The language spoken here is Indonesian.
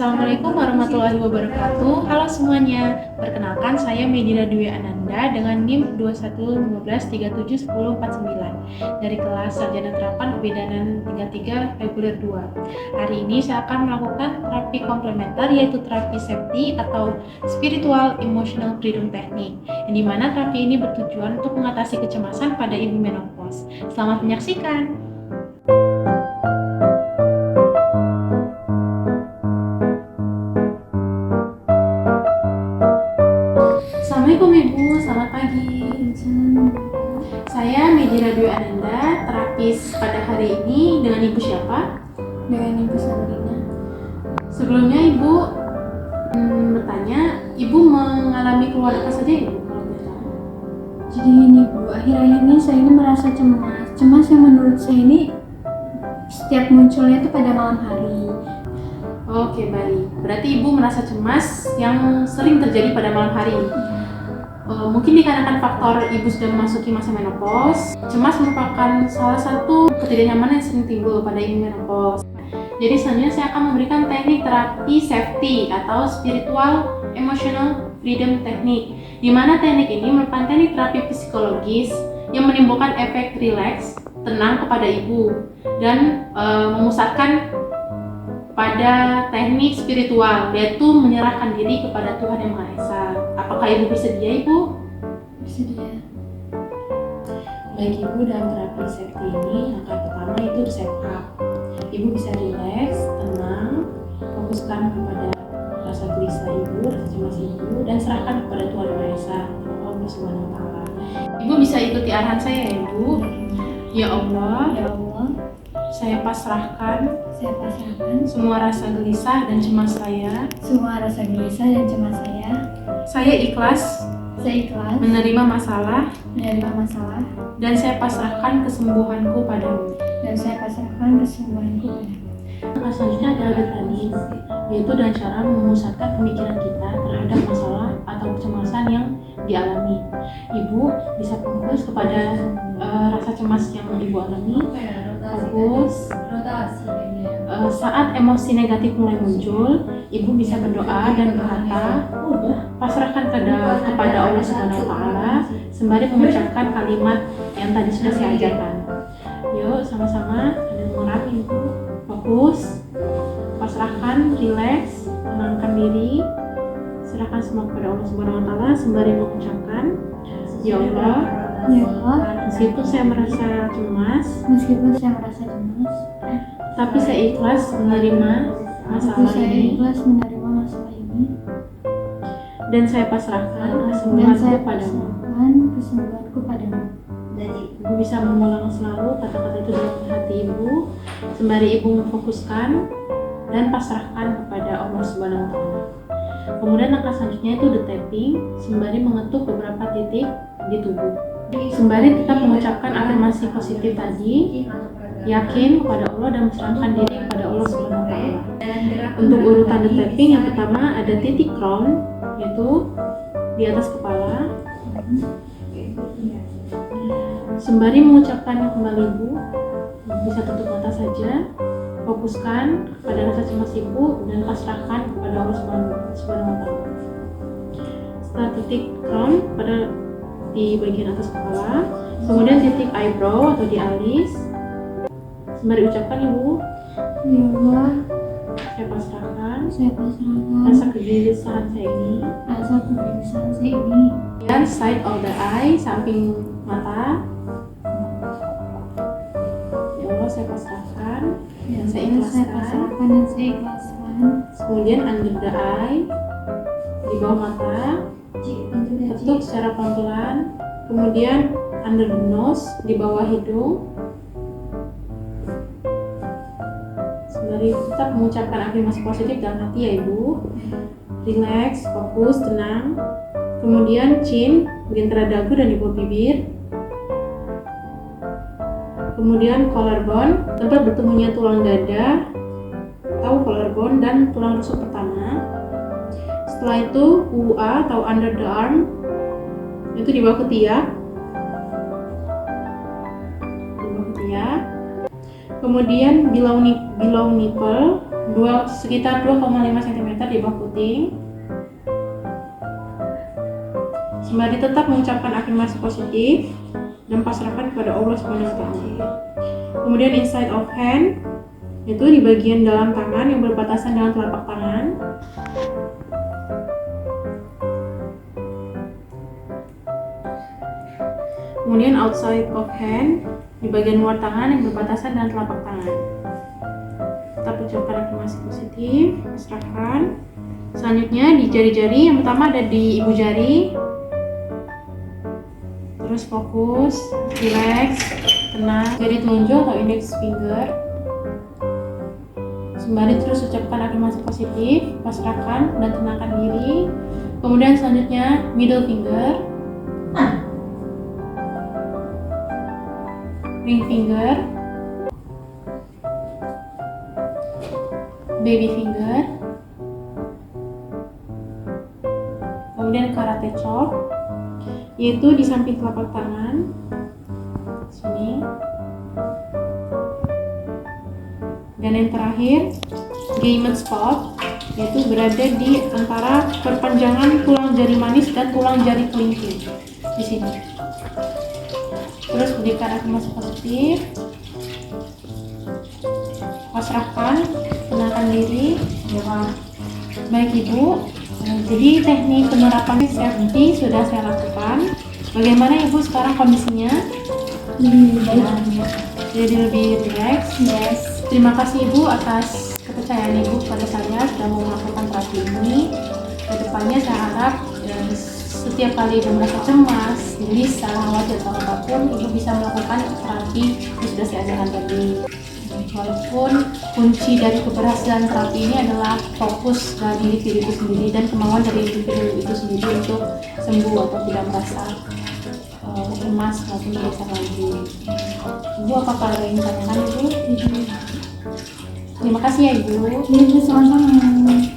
Assalamualaikum warahmatullahi wabarakatuh. Halo semuanya, perkenalkan saya Medina Dwi Ananda dengan NIM 2115371049 dari kelas Sarjana Terapan Kebidanan 33 Reguler 2. Hari ini saya akan melakukan terapi komplementer yaitu terapi safety atau Spiritual Emotional Freedom Technique, yang dimana terapi ini bertujuan untuk mengatasi kecemasan pada ibu menopause. Selamat menyaksikan. Assalamualaikum Ibu, selamat pagi. Saya Medina Dwi Ananda, terapis pada hari ini dengan Ibu siapa? Dengan Ibu Sabrina. Sebelumnya Ibu bertanya, Ibu mengalami keluhan apa saja Ibu? Kalau boleh tahu? Jadi ini Bu, akhir-akhir ini saya ini merasa cemas yang menurut saya ini setiap munculnya itu pada malam hari. Oke, baik. Berarti Ibu merasa cemas yang sering terjadi pada malam hari. Mungkin dikarenakan faktor Ibu sudah memasuki masa menopause. Cemas merupakan salah satu ketidaknyamanan yang sering timbul pada ibu menopause. Jadi selanjutnya saya akan memberikan teknik terapi safety atau Spiritual Emotional Freedom Technique, di mana teknik ini merupakan teknik terapi psikologis yang menimbulkan efek rileks, tenang kepada ibu dan memusatkan pada teknik spiritual, yaitu menyerahkan diri kepada Tuhan Yang Maha Esa. Apakah Ibu bersedia, Ibu? Bersedia. Baik Ibu, dalam terapi safety ini, langkah pertama itu set up. Ibu bisa rileks, tenang, fokuskan kepada rasa gelisah Ibu, rasa cemas Ibu, dan serahkan kepada Tuhan Yang Maha Esa, Allah Subhanahu wa Ta'ala. Ibu bisa ikuti arahan saya ya Ibu. Ya Allah, Ya Allah, saya pasrahkan saya pasrahkan semua rasa gelisah dan cemas saya. semua rasa gelisah dan cemas saya. Saya ikhlas Saya ikhlas menerima masalah menerima masalah dan saya pasrahkan kesembuhanku padamu. dan saya pasrahkan kesembuhanku padamu. Langkah selanjutnya adalah detalin, yaitu dengan cara memusatkan pemikiran kita terhadap masalah atau kecemasan yang dialami. Ibu bisa fokus kepada rasa cemas yang Ibu alami. Fokus. Saat emosi negatif mulai muncul, Ibu bisa berdoa dan berkata, pasrahkan kepada Allah Subhanahu wa Ta'ala sembari mengucapkan kalimat yang tadi sudah saya ajarkan. Yuk sama-sama sambil mengurangi Ibu. Fokus, pasrahkan, rileks, tenangkan diri, serahkan semua kepada Allah Subhanahu wa Ta'ala sembari mengucapkan, ya Allah, Ya Allah, meskipun saya merasa cemas, meskipun saya merasa cemas, tapi saya ikhlas menerima tapi masalah saya ini ikhlas menerima masalah ini dan saya pasrahkan dan kesembuhanku saya padamu. pasrahkan kesembuhanku padamu. Ibu bisa mengulang selalu kata-kata itu dalam hati Ibu sembari Ibu memfokuskan dan pasrahkan kepada Allah Subhanahu wa Ta'ala. Kemudian langkah selanjutnya itu the tapping sembari mengetuk beberapa titik di tubuh. Sembari tetap mengucapkan afirmasi positif tadi, yakin kepada Allah dan menserahkan diri kepada Allah Subhanahu wa Ta'ala. Untuk urutan the tapping yang pertama ada titik crown, yaitu di atas kepala. Sembari mengucapkan kembali Ibu, bisa tutup mata saja, fokuskan pada rasa cemas Ibu dan pasrahkan kepada Allah Subhanahu wa Ta'ala. Setelah titik crown pada di bagian atas kepala, kemudian titik eyebrow atau di alis, sembari ucapkan Ibu, Ya Allah, saya pasrahkan saya pasrahkan rasa kegelisahan saya ini. rasa kegelisahan saya ini. Dan side of the eye, samping mata. Ya Allah, saya pasrahkan dan saya Saya ikhlaskan. pasrahkan dan saya ikhlaskan. Kemudian under the eye, di bawah mata, ketuk secara pelan-pelan. Kemudian under the nose, di bawah hidung. Sembari tetap mengucapkan afirmasi positif dalam hati ya Ibu. Relax, fokus, tenang. Kemudian chin, bagian antara dagu dan di bawah bibir. Kemudian collarbone, tempat bertemunya tulang dada atau collarbone dan tulang rusuk pertama. Setelah itu UA atau under the arm, itu di bawah ketiak. Di bawah ketiak. Kemudian below nipple, sekitar 2,5 cm di bawah puting. Sembari tetap mengucapkan afirmasi positif dan pasrahkan kepada Allah SWT. Kemudian inside of hand, itu di bagian dalam tangan yang berbatasan dengan telapak tangan. Kemudian outside of hand, di bagian luar tangan yang berbatasan dengan telapak tangan. Tetap ucapkan afirmasi positif, pasrahkan. Selanjutnya di jari-jari, yang pertama ada di ibu jari. Terus fokus, relax, tenang. Jari telunjuk atau index finger. Sembari terus ucapkan afirmasi positif, pasrahkan dan tenangkan diri. Kemudian selanjutnya middle finger, ring finger, baby finger, kemudian karate chop, yaitu di samping telapak tangan sini. Dan yang terakhir Gaiman spot, yaitu berada di antara perpanjangan tulang jari manis dan tulang jari kelingking di sini. Terus berikan afirmasi positif, pasrahkan, tenangkan diri. Baik Ibu, jadi teknik penerapan CFD sudah saya lakukan. Bagaimana Ibu sekarang kondisinya? Lebih baik. Jadi lebih rileks. Yes. Terima kasih Ibu atas kepercayaan Ibu kepada saya sudah mau melakukan terapi ini. Kedepannya saya harap setiap kali Ibu merasa cemas, gelisah, khawatir atau apapun, Ibu bisa melakukan terapi yang sudah saya ajarkan tadi. Walaupun kunci dari keberhasilan terapi ini adalah fokus dari diri itu sendiri dan kemauan dari individu itu sendiri untuk sembuh atau tidak merasa cemas maupun gelisah lagi. Ibu, apakah ada yang ditanyakan Ibu? Terima kasih ya Ibu. Iya, sama-sama.